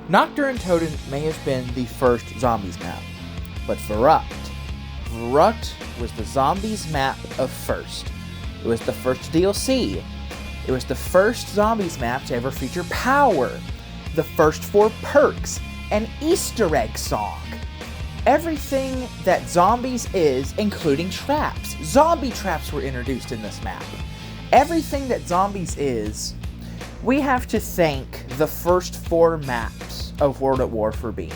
Nocturne Totem may have been the first zombies map, but Verruckt was the zombies map of first. It was the first DLC. It was the first zombies map to ever feature power, the first 4 perks, an Easter egg song. Everything that zombies is, including traps. Zombie traps were introduced in this map. Everything that zombies is, we have to thank the first 4 maps of World at War for being.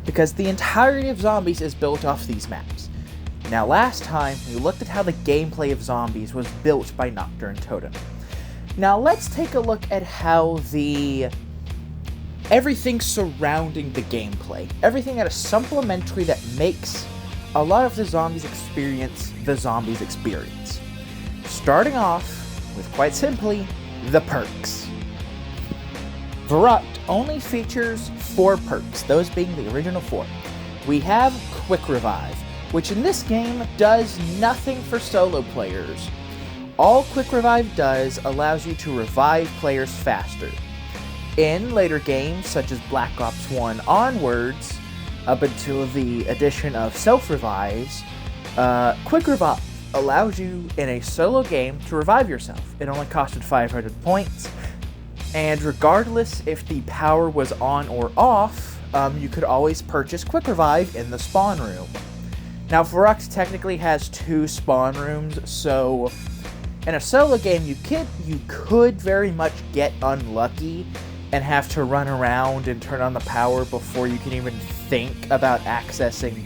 Because the entirety of zombies is built off these maps. Now last time, we looked at how the gameplay of zombies was built by Nocturne Totem. Now let's take a look at how everything surrounding the gameplay, everything that is supplementary that makes a lot of the zombies experience the zombies experience. Starting off with, quite simply, the perks. Verruckt only features 4 perks, those being the original 4. We have Quick Revive, which in this game does nothing for solo players. All Quick Revive does allows you to revive players faster. In later games, such as Black Ops 1 onwards, up until the addition of self-revives, Quick Revive allows you in a solo game to revive yourself. It only costed 500 points, and regardless if the power was on or off, you could always purchase Quick Revive in the spawn room. Now, Verruckt technically has 2 spawn rooms, so in a solo game, you could very much get unlucky and have to run around and turn on the power before you can even think about accessing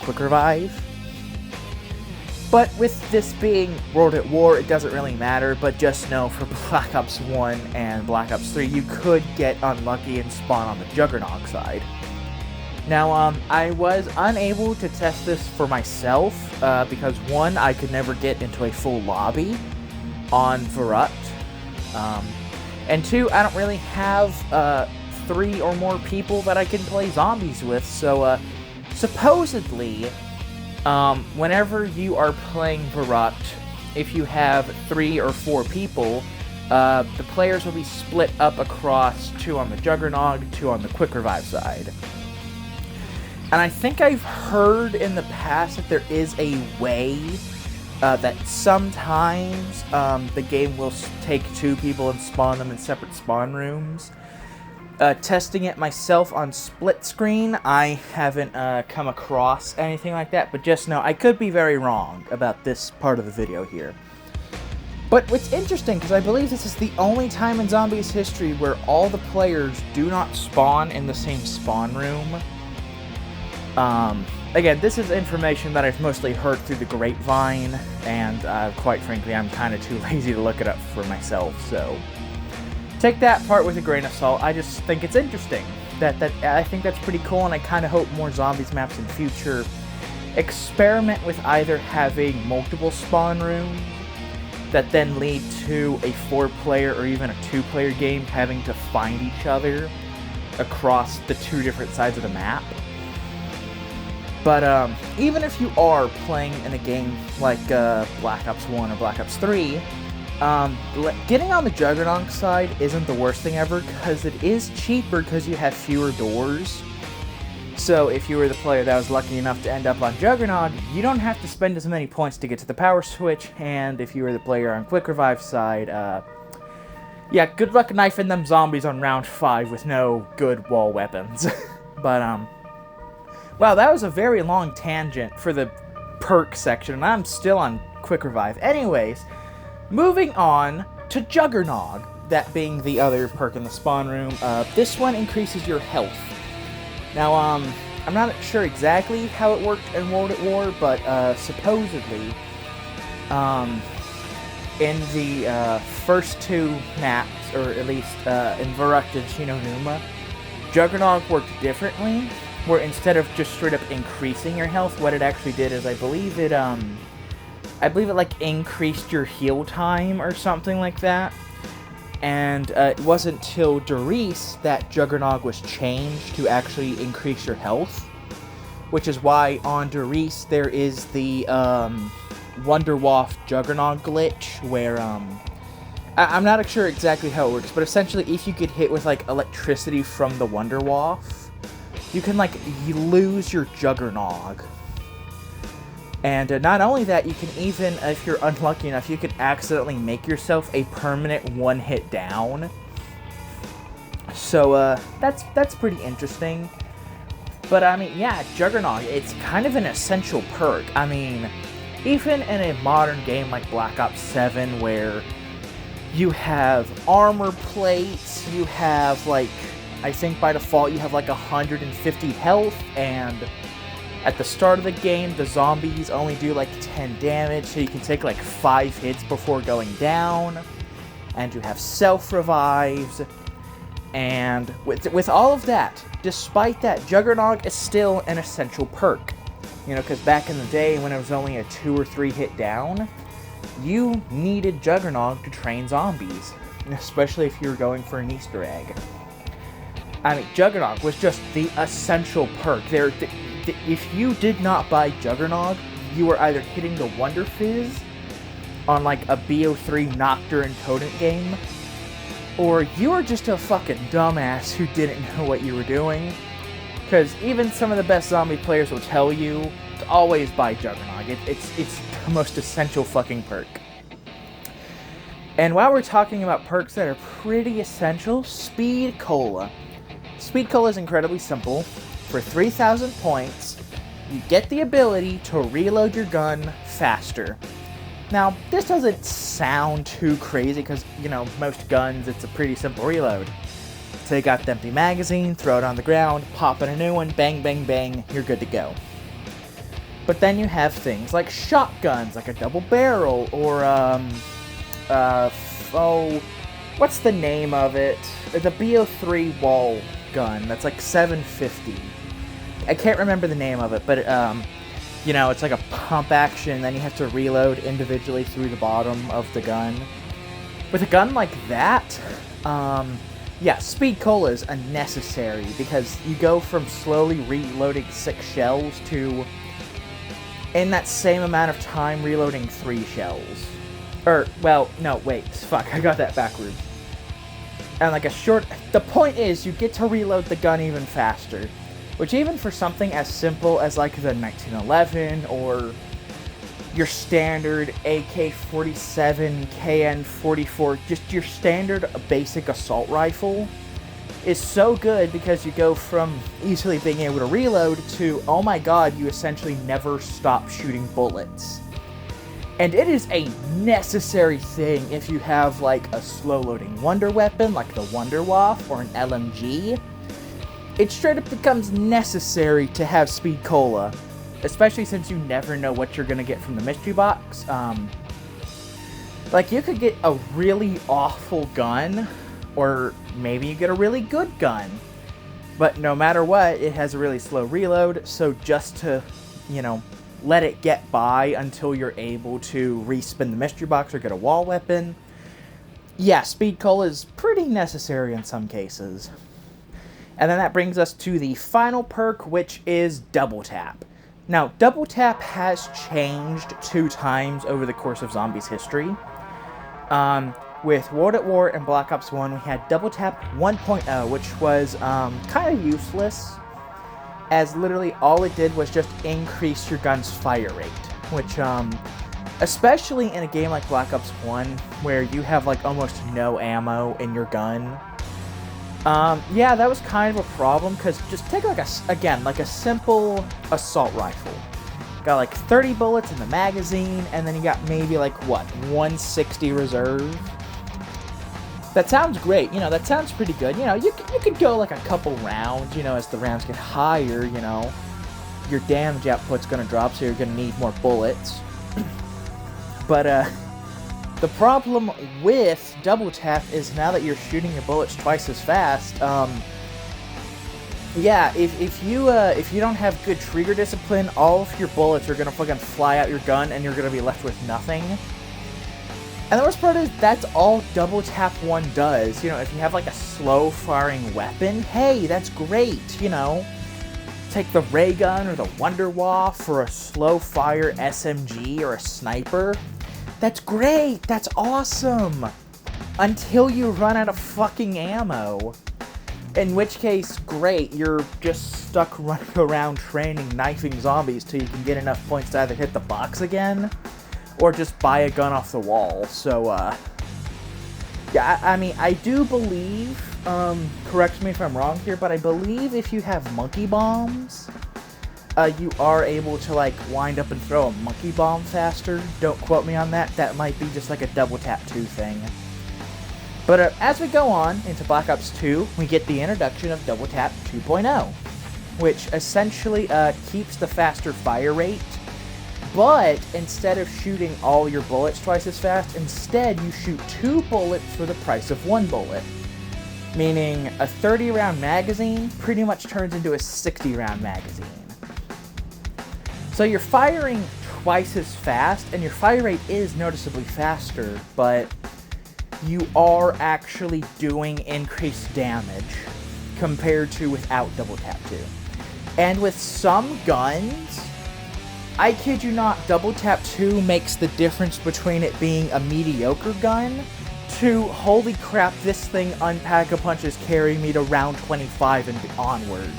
Quick Revive. But with this being World at War, it doesn't really matter, but just know for Black Ops 1 and Black Ops 3, you could get unlucky and spawn on the Juggernaut side. Now, I was unable to test this for myself, because 1, I could never get into a full lobby on Verruckt, and 2, I don't really have 3 or more people that I can play zombies with, so supposedly, whenever you are playing Verruckt, if you have 3 or 4 people, the players will be split up across 2 on the Juggernaut, 2 on the Quick Revive side. And I think I've heard in the past that there is a way that sometimes the game will take 2 people and spawn them in separate spawn rooms. Testing it myself on split screen, I haven't come across anything like that, but just know I could be very wrong about this part of the video here. But what's interesting, because I believe this is the only time in Zombies history where all the players do not spawn in the same spawn room. Again, this is information that I've mostly heard through the grapevine, and quite frankly, I'm kind of too lazy to look it up for myself, so take that part with a grain of salt. I just think it's interesting. I think that's pretty cool, and I kind of hope more zombies maps in future experiment with either having multiple spawn rooms that then lead to a 4-player or even a 2-player game having to find each other across the 2 different sides of the map. But even if you are playing in a game like Black Ops 1 or Black Ops 3, getting on the Juggernaut side isn't the worst thing ever, because it is cheaper because you have fewer doors. So if you were the player that was lucky enough to end up on Juggernaut, you don't have to spend as many points to get to the power switch, and if you were the player on Quick Revive side, yeah, good luck knifing them zombies on round 5 with no good wall weapons. But, wow, that was a very long tangent for the perk section, and I'm still on Quick Revive. Anyways, moving on to Juggernaut, that being the other perk in the spawn room. This one increases your health. Now, I'm not sure exactly how it worked in World at War, but supposedly, in the first 2 maps, or at least in Verruckt and Shinonuma, Juggernaut worked differently, where instead of just straight up increasing your health, what it actually did is I believe it like increased your heal time or something like that. And it wasn't till Doris that Juggernaut was changed to actually increase your health, which is why on Doris there is the Wonderwaft Juggernaut glitch, where I'm not sure exactly how it works, but essentially if you get hit with, like, electricity from the Wonderwaff, you can, like, you lose your Juggernog. And not only that, you can even, if you're unlucky enough, you can accidentally make yourself a permanent one-hit down. So, that's pretty interesting. But, I mean, yeah, Juggernog, it's kind of an essential perk. I mean, even in a modern game like Black Ops 7, where you have armor plates, you have, like, I think by default you have, like, 150 health, and at the start of the game, the zombies only do, like, 10 damage, so you can take, like, 5 hits before going down, and you have self-revives, and with all of that, despite that, Juggernog is still an essential perk. You know, because back in the day, when it was only a 2 or 3 hit down, you needed Juggernog to train zombies, especially if you were going for an Easter egg. I mean, Juggernog was just the essential perk. If you did not buy Juggernog, you were either hitting the Wonder Fizz on, like, a BO3 Nocturne Totem game, or you were just a fucking dumbass who didn't know what you were doing. Because even some of the best zombie players will tell you to always buy Juggernog. It's the most essential fucking perk. And while we're talking about perks that are pretty essential, Speed Cola. Speed Cola is incredibly simple. For 3,000 points, you get the ability to reload your gun faster. Now, this doesn't sound too crazy because, you know, most guns, it's a pretty simple reload. Take out the empty magazine, throw it on the ground, pop in a new one, bang, bang, bang, you're good to go. But then you have things like shotguns, like a double barrel, or, what's the name of it? The BO3 wall gun, that's like 750. I can't remember the name of it, but, you know, it's like a pump action, then you have to reload individually through the bottom of the gun. With a gun like that, yeah, Speed Cola is unnecessary, because you go from slowly reloading 6 shells to, in that same amount of time, reloading 3 shells. Well, no, wait, fuck, I got that backwards. And like the point is, you get to reload the gun even faster. Which even for something as simple as like the 1911 or your standard AK-47, KN-44, just your standard basic assault rifle, is so good because you go from easily being able to reload to, oh my god, you essentially never stop shooting bullets. And it is a necessary thing if you have like a slow-loading wonder weapon like the Wonderwaff or an LMG. It straight up becomes necessary to have Speed Cola, especially since you never know what you're gonna get from the mystery box. Like, you could get a really awful gun, or maybe you get a really good gun. But no matter what, it has a really slow reload, so just to, you know, let it get by until you're able to respin the mystery box or get a wall weapon. Yeah, Speed Cola is pretty necessary in some cases. And then that brings us to the final perk, which is Double Tap. Now, Double Tap has changed 2 times over the course of Zombies history. With World at War and Black Ops 1, we had Double Tap 1.0, which was kind of useless, as literally all it did was just increase your gun's fire rate, which, especially in a game like Black Ops 1, where you have, like, almost no ammo in your gun, yeah, that was kind of a problem, because just take, like, a simple assault rifle. Got, like, 30 bullets in the magazine, and then you got maybe, like, what, 160 reserve? That sounds great, you know, that sounds pretty good. You know, you could go, like, a couple rounds, you know, as the rounds get higher, you know, your damage output's gonna drop, so you're gonna need more bullets. But, the problem with Double Tap is now that you're shooting your bullets twice as fast, yeah, if you don't have good trigger discipline, all of your bullets are gonna fucking fly out your gun, and you're gonna be left with nothing. And the worst part is, that's all Double Tap 1 does. You know, if you have, like, a slow-firing weapon, hey, that's great, you know. Take the ray gun or the Wonderwaff or a slow-fire SMG or a sniper. That's great, that's awesome. until you run out of fucking ammo. In which case, great, you're just stuck running around training, knifing zombies till you can get enough points to either hit the box again, or just buy a gun off the wall. So, yeah, I mean, I do believe, correct me if I'm wrong here, but I believe if you have monkey bombs, you are able to, like, wind up and throw a monkey bomb faster. Don't quote me on that. That might be just like a double tap 2 thing. But as we go on into Black Ops 2, we get the introduction of Double Tap 2.0, which essentially keeps the faster fire rate, but instead of shooting all your bullets twice as fast, instead you shoot 2 bullets for the price of 1 bullet. Meaning a 30-round magazine pretty much turns into a 60-round magazine. So you're firing twice as fast, and your fire rate is noticeably faster, but you are actually doing increased damage compared to without Double Tap 2. And with some guns, I kid you not, Double Tap 2 makes the difference between it being a mediocre gun to, holy crap, this thing Unpack-a-Punch is carrying me to round 25 and onward.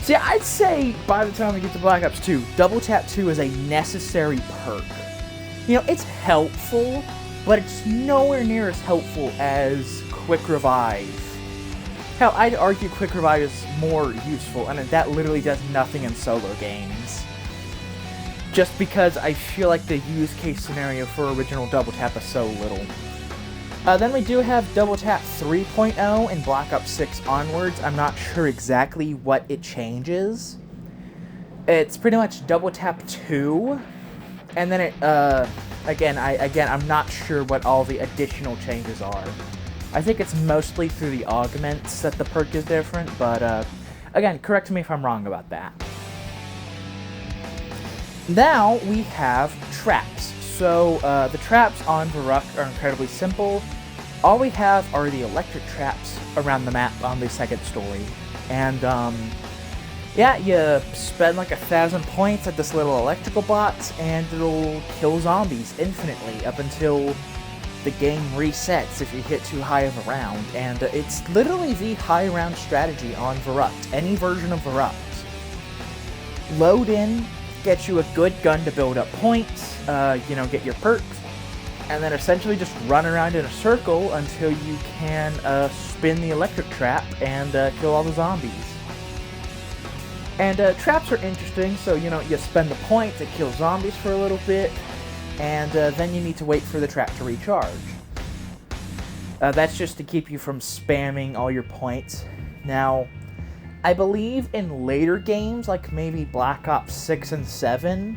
See, I'd say by the time we get to Black Ops 2, Double Tap 2 is a necessary perk. You know, it's helpful, but it's nowhere near as helpful as Quick Revive. Hell, I'd argue Quick Revive is more useful, and that literally does nothing in solo games. Just because I feel like the use case scenario for original Double Tap is so little. Then we do have Double Tap 3.0 in Black Ops 6 onwards. I'm not sure exactly what it changes. It's pretty much Double Tap 2, and then it, Again, I'm not sure what all the additional changes are. I think it's mostly through the augments that the perk is different, but, again, correct me if I'm wrong about that. Now, we have traps. So, the traps on Verruckt are incredibly simple. All we have are the electric traps around the map on the second story. And, yeah, you spend like 1,000 points at this little electrical box, and it'll kill zombies infinitely up until the game resets if you hit too high of a round. And it's literally the high round strategy on Verruckt, any version of Verruckt. Load in, get you a good gun to build up points, you know, get your perks, and then essentially just run around in a circle until you can spin the electric trap and kill all the zombies. And traps are interesting, so, you know, you spend the points to kill zombies for a little bit, and then you need to wait for the trap to recharge. That's just to keep you from spamming all your points. Now, I believe in later games, like maybe Black Ops 6 and 7,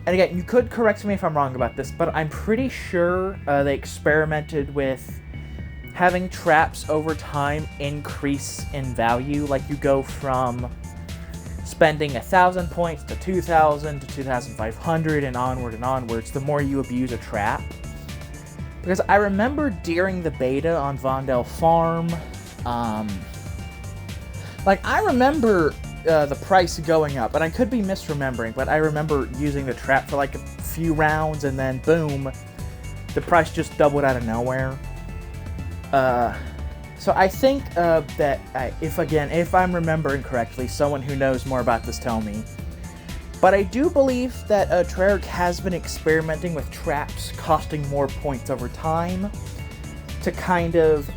and again, you could correct me if I'm wrong about this, but I'm pretty sure they experimented with having traps over time increase in value, like you go from spending 1,000 points to 2,000 to 2,500 and onwards, the more you abuse a trap. Because I remember during the beta on Vondel Farm, like, I remember the price going up, and I could be misremembering, but I remember using the trap for like a few rounds, and then boom, the price just doubled out of nowhere. So I think that, if I'm remembering correctly, someone who knows more about this tell me. But I do believe that Treyarch has been experimenting with traps costing more points over time to kind of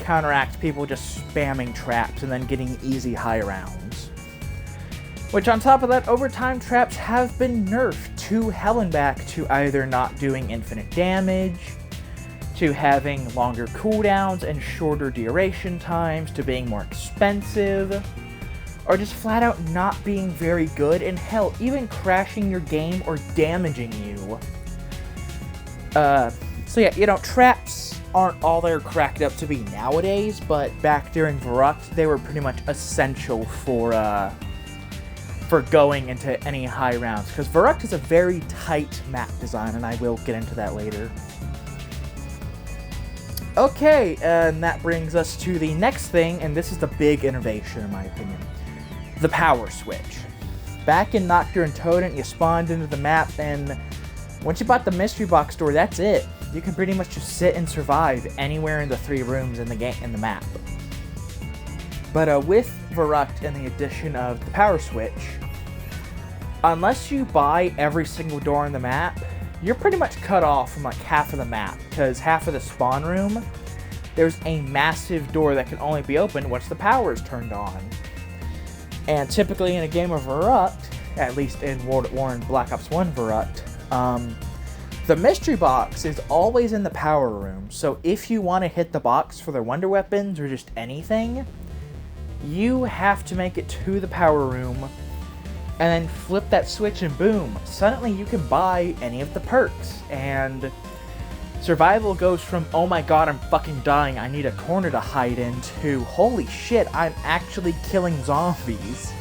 counteract people just spamming traps and then getting easy high rounds. Which, on top of that, over time traps have been nerfed to hell and back, to either not doing infinite damage, to having longer cooldowns and shorter duration times, to being more expensive, or just flat out not being very good, and hell, even crashing your game or damaging you. So yeah, you know, traps aren't all they're cracked up to be nowadays, but back during Verruckt, they were pretty much essential for going into any high rounds, because Verruckt is a very tight map design, and I will get into that later. Okay, and that brings us to the next thing, and this is the big innovation in my opinion. The power switch. Back in Nocturne Totem, you spawned into the map, and once you bought the mystery box door, that's it. you can pretty much just sit and survive anywhere in the 3 rooms in the map. But with Verruckt and the addition of the power switch, unless you buy every single door in the map, you're pretty much cut off from like half of the map, because half of the spawn room, there's a massive door that can only be opened once the power is turned on. And typically in a game of Verruckt, at least in World at War and Black Ops 1 Verruckt, the mystery box is always in the power room. So if you want to hit the box for their wonder weapons or just anything, you have to make it to the power room and then flip that switch and boom, suddenly you can buy any of the perks. And survival goes from, oh my god, I'm fucking dying, I need a corner to hide in, to, holy shit, I'm actually killing zombies.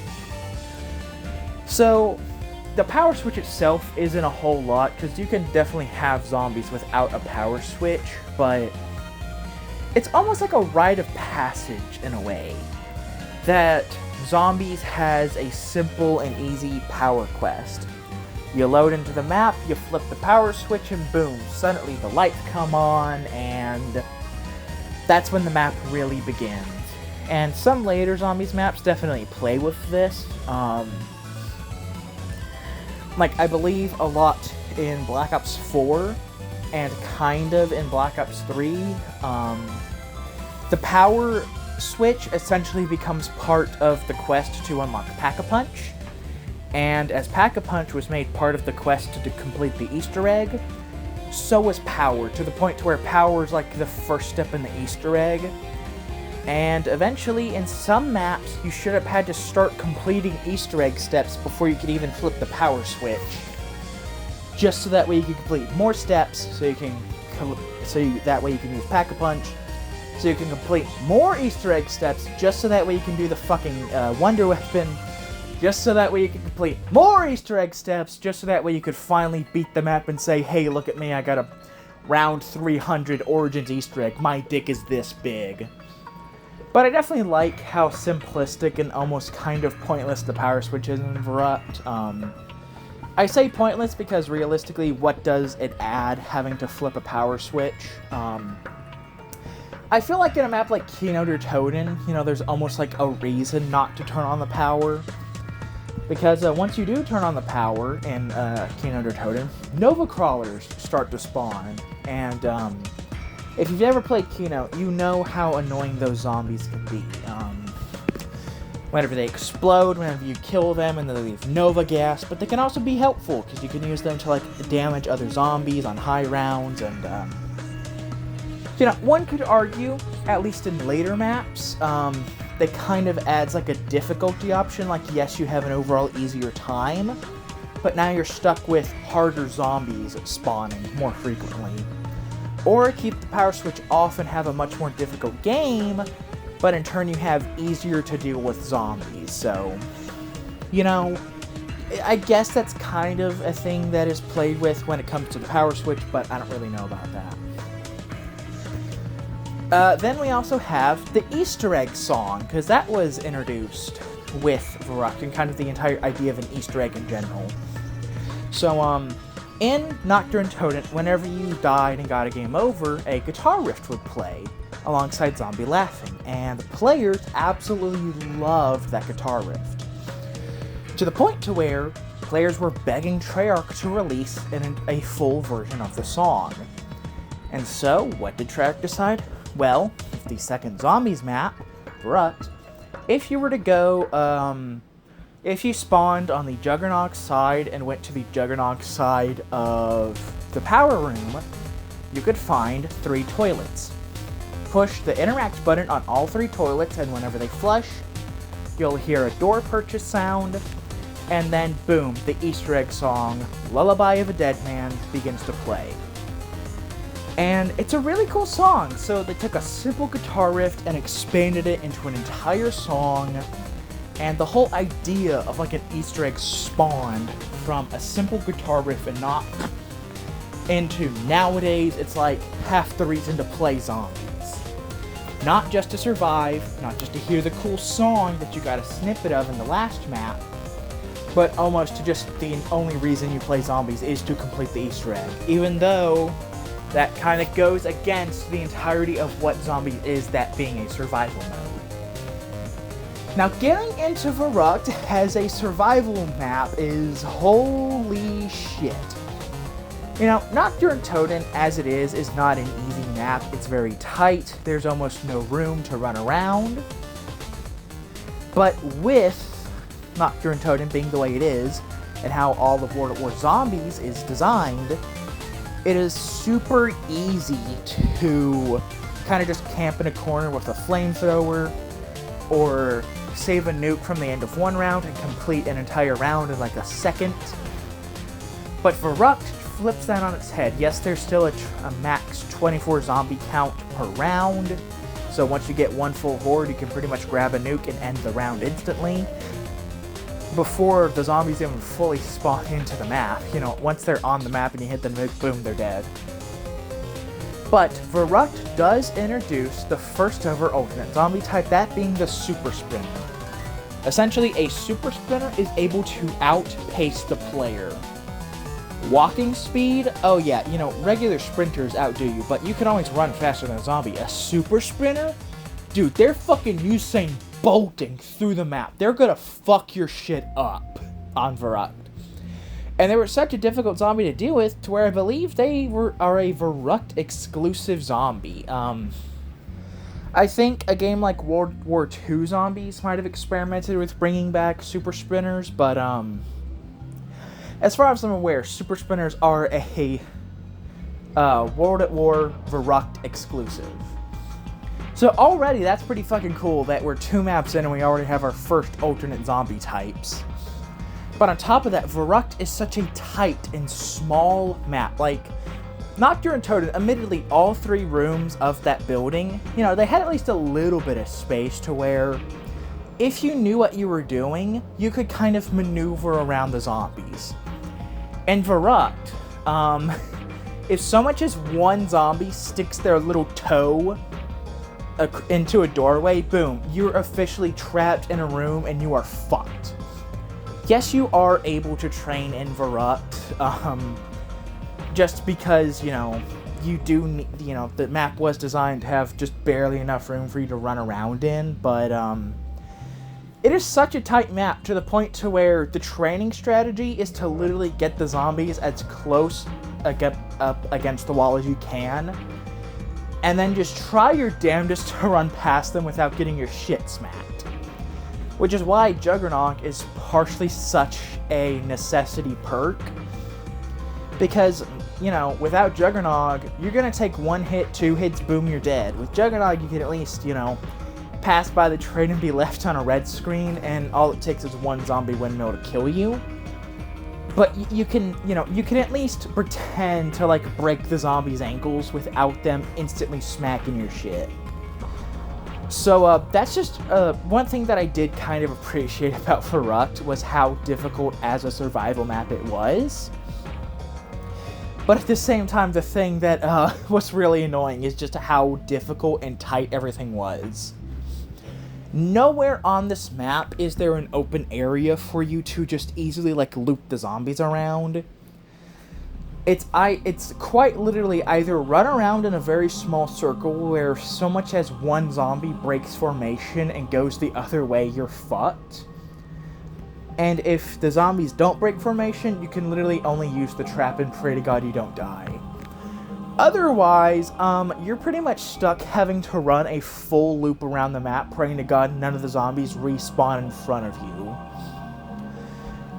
So, the power switch itself isn't a whole lot, because you can definitely have zombies without a power switch, but it's almost like a rite of passage in a way, that Zombies has a simple and easy power quest. You load into the map, you flip the power switch, and boom, suddenly the lights come on, and that's when the map really begins. And some later Zombies maps definitely play with this. Like, I believe a lot in Black Ops 4, and kind of in Black Ops 3, the power switch essentially becomes part of the quest to unlock Pack-a-Punch. And as Pack-a-Punch was made part of the quest to complete the Easter egg, so was Power, to the point to where Power is like the first step in the Easter egg. And eventually, in some maps, you should have had to start completing Easter egg steps before you could even flip the power switch. Just so that way you can complete more steps, that way you can use Pack-a-Punch, so you can complete more Easter egg steps, just so that way you can do the fucking Wonder Weapon, just so that way you can complete more Easter egg steps, just so that way you could finally beat the map and say, hey, look at me, I got a round 300 Origins Easter egg, my dick is this big. But I definitely like how simplistic and almost kind of pointless the power switch is in Verruckt. I say pointless because realistically, what does it add having to flip a power switch? I feel like in a map like Keynote or Toten, there's almost like a reason not to turn on the power. Because once you do turn on the power in Keynote or Toten, Nova Crawlers start to spawn. And if you've ever played Keynote, you know how annoying those zombies can be. Whenever they explode, whenever you kill them, and they leave Nova gas, but they can also be helpful, because you can use them to damage other zombies on high rounds, and one could argue, at least in later maps, that kind of adds a difficulty option, yes, you have an overall easier time, but now you're stuck with harder zombies spawning more frequently. Or keep the power switch off and have a much more difficult game, but in turn you have easier to deal with zombies, so, I guess that's kind of a thing that is played with when it comes to the power switch, but I don't really know about that. Then we also have the Easter egg song, because that was introduced with Verruckt, and kind of the entire idea of an Easter egg in general. So, in Nocturne Toten, whenever you died and got a game over, a guitar riff would play, alongside Zombie laughing, and the players absolutely loved that guitar riff. To the point to where players were begging Treyarch to release a full version of the song. And so, what did Treyarch decide? Well, with the second Zombies map, Verruckt, if you were to go, if you spawned on the Juggernaut side and went to the Juggernaut side of the power room, you could find 3 toilets. Push the interact button on all 3 toilets, and whenever they flush, you'll hear a door purchase sound, and then boom, the Easter egg song, Lullaby of a Dead Man, begins to play. And it's a really cool song, so they took a simple guitar riff and expanded it into an entire song, and the whole idea of an Easter egg spawned from a simple guitar riff and not into nowadays it's half the reason to play zombies. Not just to survive, not just to hear the cool song that you got a snippet of in the last map, but almost to just the only reason you play zombies is to complete the Easter egg. Even though that kind of goes against the entirety of what Zombies is, that being a survival mode. Now, getting into Verruckt as a survival map is holy shit. You know, Nocturne Totem, as it is not an easy map. It's very tight. There's almost no room to run around. But with Nocturne Totem being the way it is, and how all of World at War Zombies is designed, it is super easy to kind of just camp in a corner with a flamethrower, or save a nuke from the end of one round and complete an entire round in like a second. But Verruckt flips that on its head. Yes, there's still a max 24 zombie count per round, so once you get one full horde, you can pretty much grab a nuke and end the round instantly. Before the zombies even fully spawn into the map, you know, once they're on the map and you hit the nuke, boom, they're dead. But Verruckt does introduce the first ever alternate zombie type, that being the Super Sprinter. Essentially, a Super Sprinter is able to outpace the player. Walking speed, oh yeah, you know, regular sprinters outdo you, but you can always run faster than a zombie. A Super Sprinter? Dude, they're fucking Usain bolting through the map. They're gonna fuck your shit up on Verruckt. And they were such a difficult zombie to deal with, to where I believe they are a Verruckt exclusive zombie. I think a game like World War II Zombies might have experimented with bringing back Super Sprinters, but as far as I'm aware, Super Sprinters are a World at War Verruckt exclusive. So already, that's pretty fucking cool that we're 2 maps in and we already have our first alternate zombie types. But on top of that, Verruckt is such a tight and small map. Like, Nocturne Totem, admittedly, all 3 rooms of that building, you know, they had at least a little bit of space to where, if you knew what you were doing, you could kind of maneuver around the zombies. In Verruckt, if so much as one zombie sticks their little toe into a doorway, boom, you're officially trapped in a room and you are fucked. Yes, you are able to train in Verruckt, just because, you know, you do need, you know, the map was designed to have just barely enough room for you to run around in, but, it is such a tight map to the point to where the training strategy is to literally get the zombies as close up against the wall as you can, and then just try your damnedest to run past them without getting your shit smacked. Which is why Juggernog is partially such a necessity perk. Because, you know, without Juggernog, you're gonna take 1 hit, 2 hits, boom, you're dead. With Juggernog, you can at least, you know, pass by the train and be left on a red screen, and all it takes is 1 zombie windmill to kill you. But you can, you know, you can at least pretend to, like, break the zombies' ankles without them instantly smacking your shit. So, that's just, one thing that I did kind of appreciate about Verruckt was how difficult as a survival map it was. But at the same time, the thing that, was really annoying is just how difficult and tight everything was. Nowhere on this map is there an open area for you to just easily, like, loop the zombies around. It's quite literally either run around in a very small circle where so much as 1 zombie breaks formation and goes the other way, you're fucked. And if the zombies don't break formation, you can literally only use the trap and pray to God you don't die. Otherwise, you're pretty much stuck having to run a full loop around the map, praying to God none of the zombies respawn in front of you.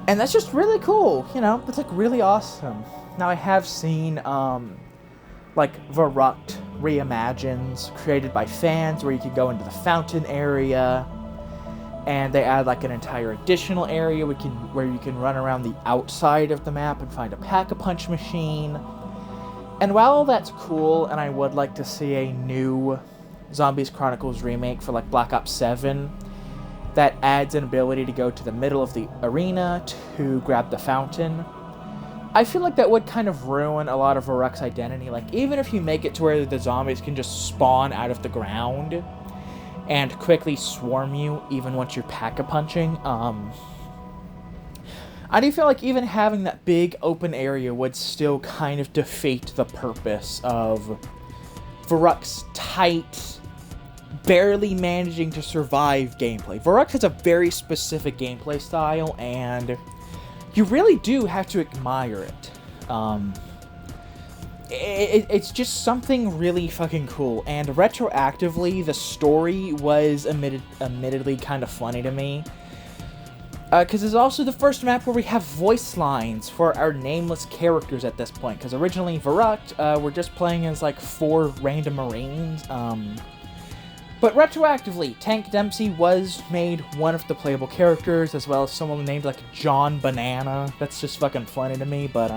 And that's just really cool, you know, that's like really awesome. Now I have seen, like, Verruckt reimagines created by fans where you can go into the fountain area, and they add like an entire additional area where you can run around the outside of the map and find a pack-a-punch machine. And while all that's cool, and I would like to see a new Zombies Chronicles remake for, like, Black Ops 7, that adds an ability to go to the middle of the arena to grab the fountain, I feel like that would kind of ruin a lot of Verruckt's identity. Like, even if you make it to where the zombies can just spawn out of the ground and quickly swarm you even once you're pack-a-punching, I do feel like even having that big open area would still kind of defeat the purpose of Verruckt's tight, barely managing to survive gameplay. Verruckt has a very specific gameplay style, and you really do have to admire it. It's just something really fucking cool, and retroactively, the story was admittedly kind of funny to me. Because it's also the first map where we have voice lines for our nameless characters at this point. Because originally, Verruckt, we're just playing as, like, 4 random Marines. But retroactively, Tank Dempsey was made one of the playable characters, as well as someone named, like, John Banana. That's just fucking funny to me, but,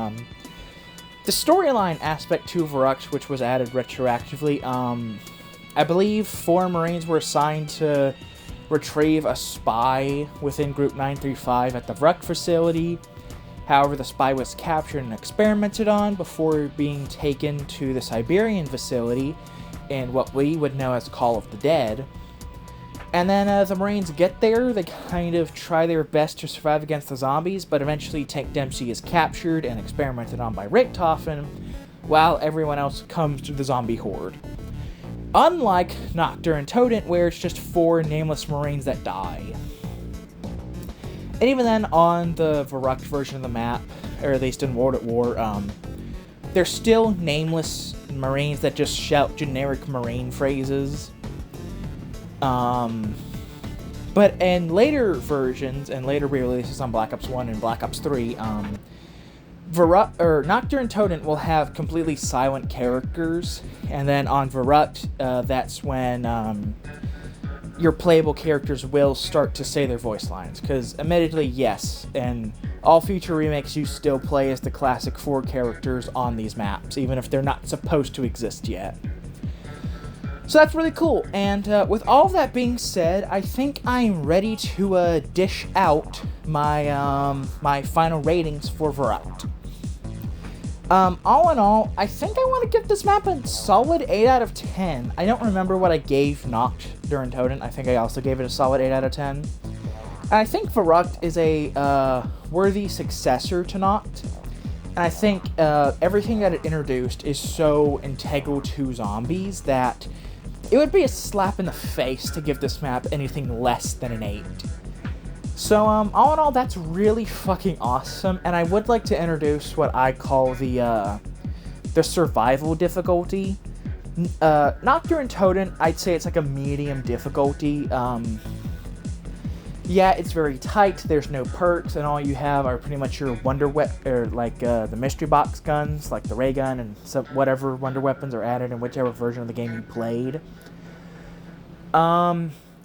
the storyline aspect to Verruckt, which was added retroactively, I believe 4 Marines were assigned to retrieve a spy within Group 935 at the Verruckt facility. However, the spy was captured and experimented on before being taken to the Siberian facility in what we would know as Call of the Dead. And then the Marines get there, they kind of try their best to survive against the zombies, but eventually Tank Dempsey is captured and experimented on by Richtofen, while everyone else comes to the zombie horde. Unlike Noctur and Todent, where it's just 4 nameless Marines that die. And even then, on the Verruckt version of the map, or at least in World at War, there's still nameless Marines that just shout generic Marine phrases. But in later versions, and later re-releases on Black Ops 1 and Black Ops 3, Noctur and Todent will have completely silent characters, and then on Verruckt, that's when your playable characters will start to say their voice lines. Because, admittedly, yes, in all future remakes, you still play as the classic 4 characters on these maps, even if they're not supposed to exist yet. So that's really cool, and with all that being said, I think I'm ready to dish out my my final ratings for Verruckt. All in all, I think I want to give this map a solid 8 out of 10. I don't remember what I gave Noctur and Todent. I think I also gave it a solid 8 out of 10. And I think Verruckt is a worthy successor to Noct. And I think everything that it introduced is so integral to zombies that it would be a slap in the face to give this map anything less than an 8. So, all in all, that's really fucking awesome, and I would like to introduce what I call the survival difficulty. Noctur and Todent, I'd say it's like a medium difficulty. Yeah, it's very tight, there's no perks, and all you have are pretty much your wonder or like the mystery box guns, like the ray gun and whatever wonder weapons are added in whichever version of the game you played.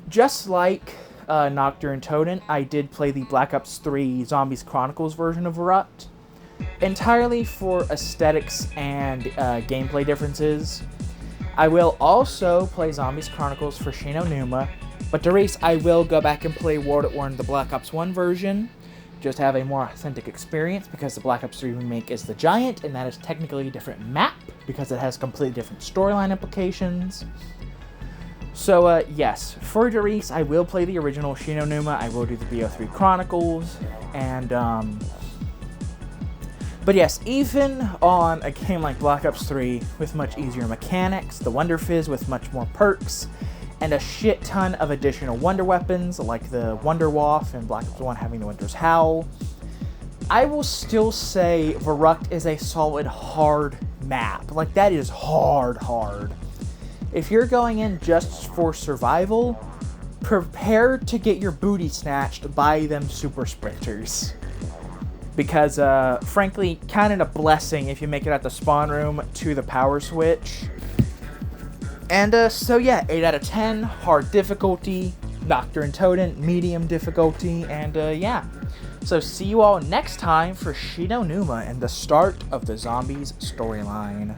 Just like Noctur and Todent, I did play the Black Ops 3 Zombies Chronicles version of Verruckt, entirely for aesthetics and gameplay differences. I will also play Zombies Chronicles for Shin Onuma, but to race, I will go back and play World at War in the Black Ops 1 version, just have a more authentic experience, because the Black Ops 3 remake is the Giant, and that is technically a different map, because it has completely different storyline implications. So, yes, for Darice, I will play the original Shin Onuma, I will do the BO3 Chronicles, and, but yes, even on a game like Black Ops 3, with much easier mechanics, the Wonder Fizz with much more perks, and a shit ton of additional wonder weapons, like the Wonder Waff and Black Ops 1 having the Winter's Howl, I will still say Verruckt is a solid hard map. Like, that is hard. If you're going in just for survival, prepare to get your booty snatched by them super sprinters. Because, frankly, kind of a blessing if you make it at the spawn room to the power switch. And, so yeah, 8 out of 10, hard difficulty, Noctur and Todent, medium difficulty, and, yeah. So see you all next time for Shin Onuma and the start of the Zombies storyline.